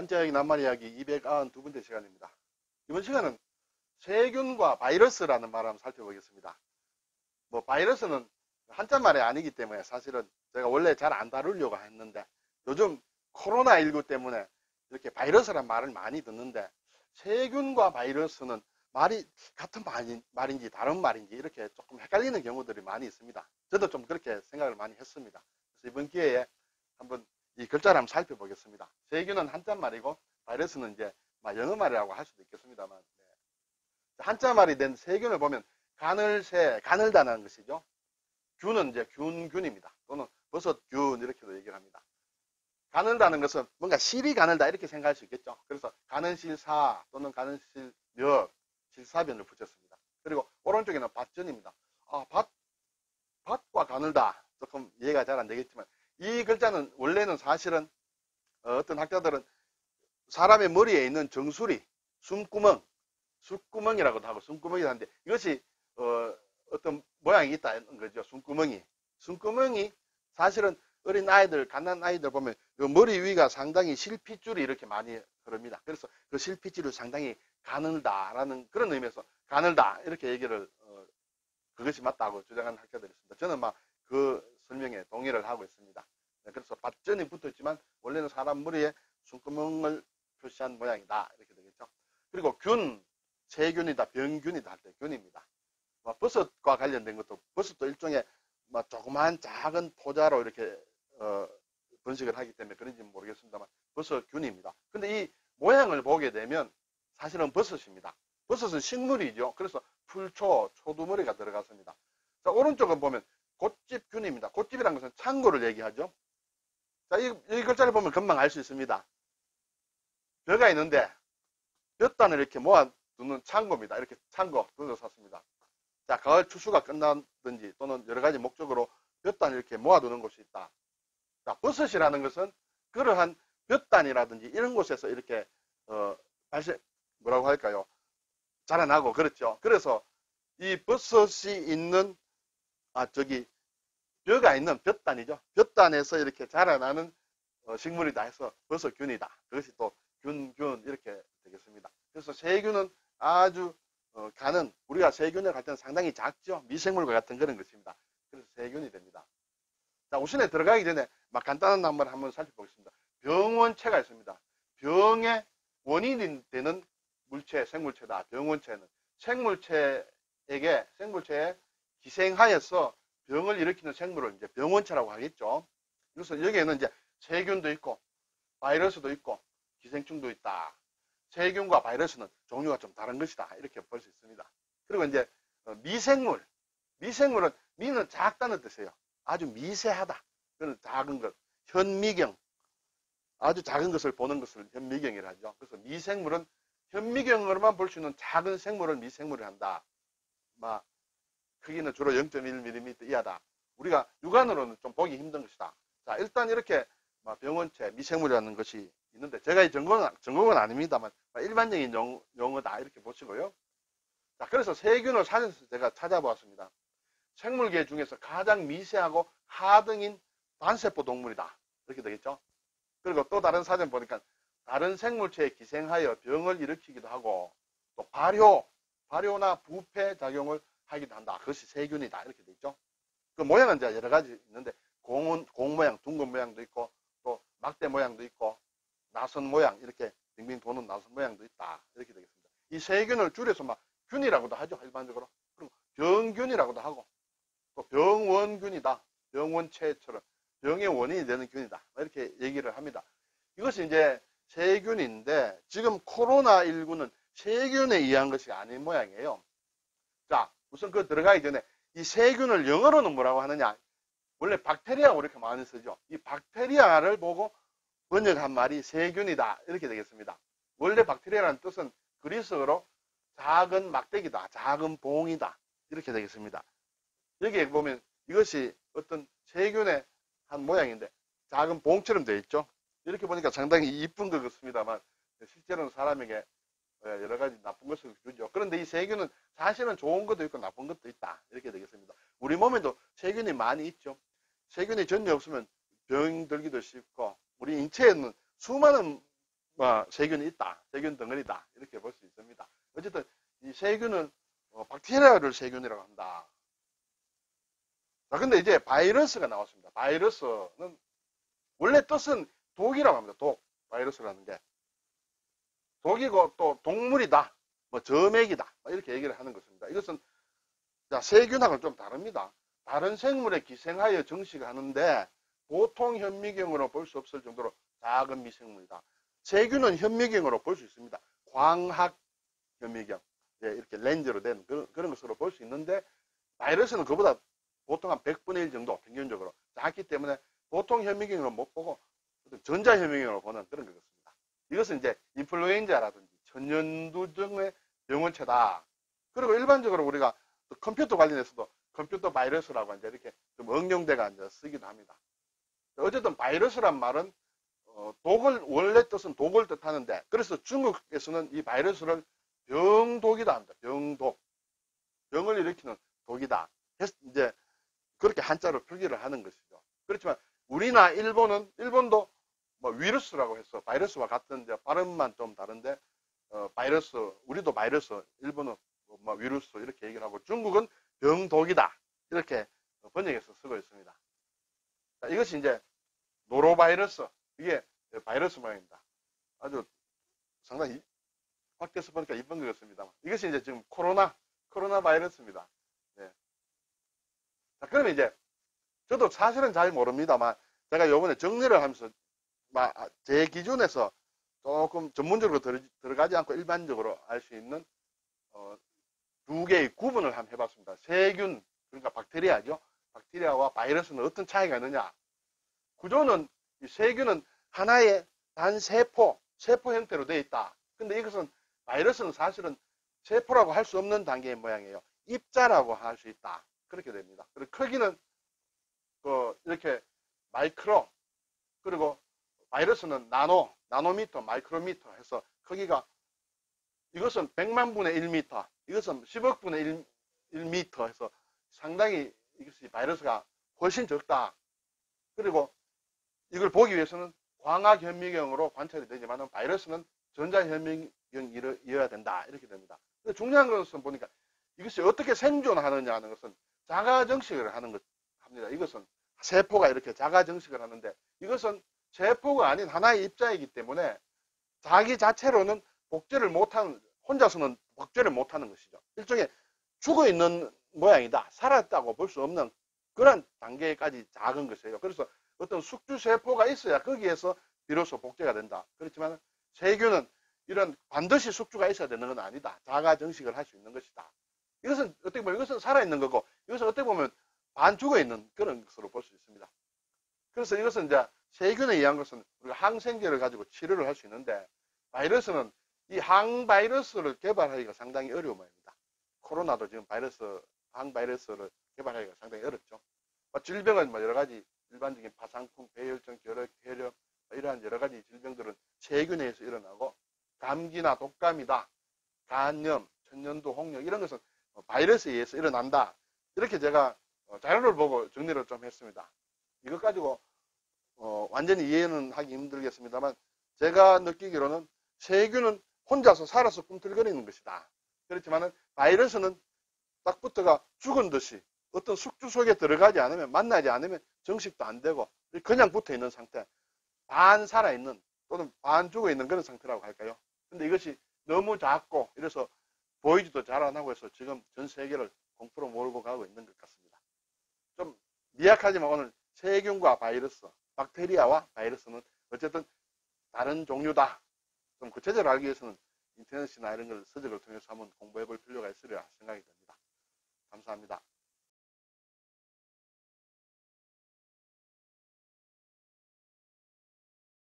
한자여기 낱말 이야기 292번째 시간입니다. 이번 시간은 세균과 바이러스라는 말을 한번 살펴보겠습니다. 뭐 바이러스는 한자말이 아니기 때문에 사실은 제가 원래 잘 안 다루려고 했는데 요즘 코로나19 때문에 이렇게 바이러스란 말을 많이 듣는데 세균과 바이러스는 말이 같은 말인지 다른 말인지 이렇게 조금 헷갈리는 경우들이 많이 있습니다. 저도 좀 그렇게 생각을 많이 했습니다. 그래서 이번 기회에 한번 이 글자를 한번 살펴보겠습니다. 세균은 한자말이고 바이러스는 이제 영어말이라고 할 수도 있겠습니다만, 네. 한자말이 된 세균을 보면 가늘다는 것이죠. 균은 이제 균입니다. 또는 버섯균 이렇게도 얘기를 합니다. 가늘다는 것은 뭔가 실이 가늘다 이렇게 생각할 수 있겠죠. 그래서 가는실사 또는 가는실몇, 실사변을 붙였습니다. 그리고 오른쪽에는 밭전입니다. 밭과 가늘다 조금 이해가 잘 안 되겠지만 이 글자는 원래는 사실은 어떤 학자들은 사람의 머리에 있는 정수리, 숨구멍이라고도 하고 숨구멍이라고 하는데 이것이 어떤 모양이 있다는 거죠. 숨구멍이 사실은 어린 아이들, 갓난 아이들 보면 그 머리 위가 상당히 실핏줄이 이렇게 많이 흐릅니다. 그래서 그 실핏줄이 상당히 가늘다라는 그런 의미에서 가늘다 이렇게 얘기를 그것이 맞다고 주장하는 학자들이 있습니다. 저는 그 설명에 동의를 하고 있습니다. 그래서 밭전이 붙어있지만 원래는 사람 머리에 숨구멍을 표시한 모양이다 이렇게 되겠죠. 그리고 세균이다, 병균이다 할 때 균입니다. 버섯과 관련된 것도 버섯도 일종의 조그마한 작은 포자로 이렇게 번식을 하기 때문에 그런지 모르겠습니다만 버섯균입니다. 근데 이 모양을 보게 되면 사실은 버섯입니다. 버섯은 식물이죠. 그래서 초두머리가 들어갔습니다. 자, 오른쪽은 보면 꽃집균입니다. 꽃집이라는 것은 창고를 얘기하죠. 자, 이 글자를 보면 금방 알 수 있습니다. 벼가 있는데 몇 단을 이렇게 모아두는 창고입니다. 이렇게 창고 둘러쌌습니다. 자, 가을 추수가 끝나든지 또는 여러 가지 목적으로 몇 단 이렇게 모아두는 곳이 있다. 자, 버섯이라는 것은 그러한 몇 단이라든지 이런 곳에서 이렇게 뭐라고 할까요? 자라나고 그렇죠. 그래서 이 버섯이 있는 벼가 있는 볕단이죠. 볕단에서 이렇게 자라나는 식물이다 해서 버섯균이다. 그것이 또 균 이렇게 되겠습니다. 그래서 세균은 아주 우리가 세균을 할 때는 상당히 작죠. 미생물과 같은 그런 것입니다. 그래서 세균이 됩니다. 자, 우선에 들어가기 전에 간단한 한번 살펴보겠습니다. 병원체가 있습니다. 병의 원인이 되는 물체, 생물체다. 병원체는 생물체에 기생하여서 병을 일으키는 생물을 이제 병원체라고 하겠죠. 그래서 여기에는 이제 세균도 있고 바이러스도 있고 기생충도 있다. 세균과 바이러스는 종류가 좀 다른 것이다. 이렇게 볼 수 있습니다. 그리고 이제 미생물은 미는 작다는 뜻이에요. 아주 미세하다. 그런 작은 것. 현미경. 아주 작은 것을 보는 것을 현미경이라 하죠. 그래서 미생물은 현미경으로만 볼 수 있는 작은 생물을 미생물을 한다. 크기는 주로 0.1mm 이하다. 우리가 육안으로는 좀 보기 힘든 것이다. 자, 일단 이렇게 병원체, 미생물이라는 것이 있는데 제가 이 전공은 아닙니다만 일반적인 용어다 이렇게 보시고요. 자, 그래서 세균을 사전에서 제가 찾아보았습니다. 생물계 중에서 가장 미세하고 하등인 단세포 동물이다. 이렇게 되겠죠. 그리고 또 다른 사전 보니까 다른 생물체에 기생하여 병을 일으키기도 하고 또 발효나 부패 작용을 하기도 한다. 그것이 세균이다. 이렇게 돼 있죠. 그 모양은 이제 여러 가지 있는데 공 모양, 둥근 모양도 있고 또 막대 모양도 있고 나선 모양 이렇게 빙빙 도는 나선 모양도 있다. 이렇게 되겠습니다. 이 세균을 줄여서 균이라고도 하죠. 일반적으로. 그리고 병균이라고도 하고 또 병원균이다. 병원체처럼 병의 원인이 되는 균이다. 이렇게 얘기를 합니다. 이것이 이제 세균인데 지금 코로나19는 세균에 의한 것이 아닌 모양이에요. 자, 우선 들어가기 전에 이 세균을 영어로는 뭐라고 하느냐? 원래 박테리아고 이렇게 많이 쓰죠. 이 박테리아를 보고 번역한 말이 세균이다. 이렇게 되겠습니다. 원래 박테리아라는 뜻은 그리스어로 작은 막대기다. 작은 봉이다. 이렇게 되겠습니다. 여기에 보면 이것이 어떤 세균의 한 모양인데 작은 봉처럼 되어 있죠. 이렇게 보니까 상당히 이쁜 것 같습니다만 실제로는 사람에게 여러 가지 나쁜 것을 주죠. 그런데 이 세균은 사실은 좋은 것도 있고 나쁜 것도 있다. 이렇게 되겠습니다. 우리 몸에도 세균이 많이 있죠. 세균이 전혀 없으면 병 들기도 쉽고 우리 인체에는 수많은 세균이 있다. 세균 덩어리다. 이렇게 볼 수 있습니다. 어쨌든 이 세균은 박테리아를 세균이라고 한다. 자, 근데 이제 바이러스가 나왔습니다. 바이러스는 원래 뜻은 독이라고 합니다. 독. 바이러스라는 게. 독이고 또 동물이다. 점액이다. 이렇게 얘기를 하는 것입니다. 이것은 자, 세균하고는 좀 다릅니다. 다른 생물에 기생하여 증식하는데 보통 현미경으로 볼 수 없을 정도로 작은 미생물이다. 세균은 현미경으로 볼 수 있습니다. 광학 현미경. 이렇게 렌즈로 된 그런 것으로 볼 수 있는데 바이러스는 그보다 보통 한 100분의 1 정도 평균적으로 작기 때문에 보통 현미경으로 못 보고 전자 현미경으로 보는 그런 것입니다. 이것은 이제 인플루엔자라든지 천연두증의 병원체다. 그리고 일반적으로 우리가 컴퓨터 관련해서도 컴퓨터 바이러스라고 이제 이렇게 좀 응용돼가 이제 쓰기도 합니다. 어쨌든 바이러스란 말은 독을 원래 뜻은 독을 뜻하는데 그래서 중국에서는 이 바이러스를 병독이다 합니다. 병독. 병을 일으키는 독이다. 이제 그렇게 한자로 표기를 하는 것이죠. 그렇지만 우리나 일본도 위루스라고 해서 바이러스와 같은 이제 발음만 좀 다른데 바이러스, 우리도 바이러스, 일본은 위루스 이렇게 얘기를 하고 중국은 병독이다. 이렇게 번역해서 쓰고 있습니다. 자, 이것이 이제 노로바이러스. 이게 바이러스 모양입니다. 아주 상당히 밖에서 보니까 이쁜 것 같습니다. 이것이 이제 지금 코로나 바이러스입니다. 네. 자, 그러면 이제 저도 사실은 잘 모릅니다만 제가 요번에 정리를 하면서 제 기준에서 조금 전문적으로 들어가지 않고 일반적으로 알 수 있는 두 개의 구분을 한번 해봤습니다. 세균, 그러니까 박테리아죠. 박테리아와 바이러스는 어떤 차이가 있느냐. 구조는 이 세균은 하나의 단세포 형태로 되어 있다. 근데 이것은 바이러스는 사실은 세포라고 할 수 없는 단계의 모양이에요. 입자라고 할 수 있다. 그렇게 됩니다. 그리고 크기는 이렇게 마이크로, 그리고 바이러스는 나노미터, 마이크로미터 해서 크기가 이것은 100만 분의 1미터, 이것은 10억 분의 1미터 해서 상당히 이것이 바이러스가 훨씬 적다. 그리고 이걸 보기 위해서는 광학 현미경으로 관찰이 되지만 바이러스는 전자 현미경이어야 된다. 이렇게 됩니다. 근데 중요한 것은 보니까 이것이 어떻게 생존하느냐 하는 것은 자가 증식을 하는 것 합니다. 이것은 세포가 이렇게 자가 증식을 하는데 이것은 세포가 아닌 하나의 입자이기 때문에 자기 자체로는 복제를 못하는, 혼자서는 복제를 못하는 것이죠. 일종의 죽어 있는 모양이다. 살았다고 볼 수 없는 그런 단계까지 작은 것이에요. 그래서 어떤 숙주 세포가 있어야 거기에서 비로소 복제가 된다. 그렇지만 세균은 이런 반드시 숙주가 있어야 되는 건 아니다. 자가 증식을 할 수 있는 것이다. 이것은 어떻게 보면 이것은 살아있는 거고 이것은 어떻게 보면 반 죽어 있는 그런 것으로 볼 수 있습니다. 그래서 이것은 이제 세균에 의한 것은 우리가 항생제를 가지고 치료를 할 수 있는데 바이러스는 이 항바이러스를 개발하기가 상당히 어려운 모양입니다. 코로나도 지금 항바이러스를 개발하기가 상당히 어렵죠. 질병은 여러 가지 일반적인 파상풍, 배열증, 혈압, 이러한 여러 가지 질병들은 세균에 의해서 일어나고 감기나 독감이다, 간염, 천연두, 홍역 이런 것은 바이러스에 의해서 일어난다. 이렇게 제가 자료를 보고 정리를 좀 했습니다. 이것 가지고 완전히 이해는 하기 힘들겠습니다만 제가 느끼기로는 세균은 혼자서 살아서 꿈틀거리는 것이다. 그렇지만 바이러스는 딱 붙어가 죽은 듯이 어떤 숙주 속에 들어가지 않으면, 만나지 않으면 정식도 안 되고 그냥 붙어 있는 상태, 반 살아있는 또는 반 죽어 있는 그런 상태라고 할까요? 근데 이것이 너무 작고 이래서 보이지도 잘 안 하고 해서 지금 전 세계를 공포로 몰고 가고 있는 것 같습니다. 좀 미약하지만 오늘 세균과 바이러스, 박테리아와 바이러스는 어쨌든 다른 종류다. 좀 구체적으로 알기 위해서는 인터넷이나 이런 걸 서적을 통해서 한번 공부해 볼 필요가 있으리라 생각이 듭니다. 감사합니다.